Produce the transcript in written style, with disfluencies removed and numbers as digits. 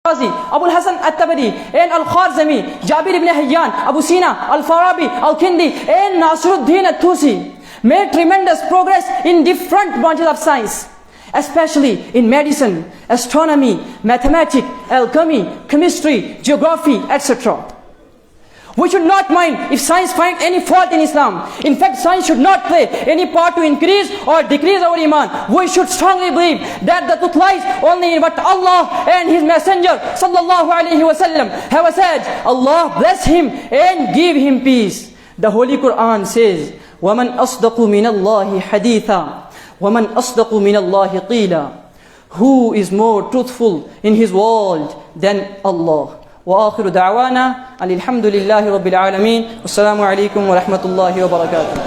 Razi, Abu Hassan At-Tabari, and Al-Kharzami, Jabir ibn Hayyan, Abu Sina, Al-Farabi, Al-Kindi, and Nasruddin At-Tusi made tremendous progress in different branches of science, especially in medicine, astronomy, mathematics, alchemy, chemistry, geography, etc. We should not mind if science finds any fault in Islam. In fact, science should not play any part to increase or decrease our iman. We should strongly believe that the truth lies only in what Allah and His Messenger sallallahu alaihi wasallam have said. Allah bless him and give him peace. The Holy Quran says, وَمَنْ أَصْدَقُ مِنَ اللَّهِ حَدِيثًا وَمَنْ أَصْدَقُ مِنَ اللَّهِ قِيلًا. Who is more truthful in his word than Allah? وآخر دعوانا أن الحمد لله رب العالمين والسلام عليكم ورحمة الله وبركاته.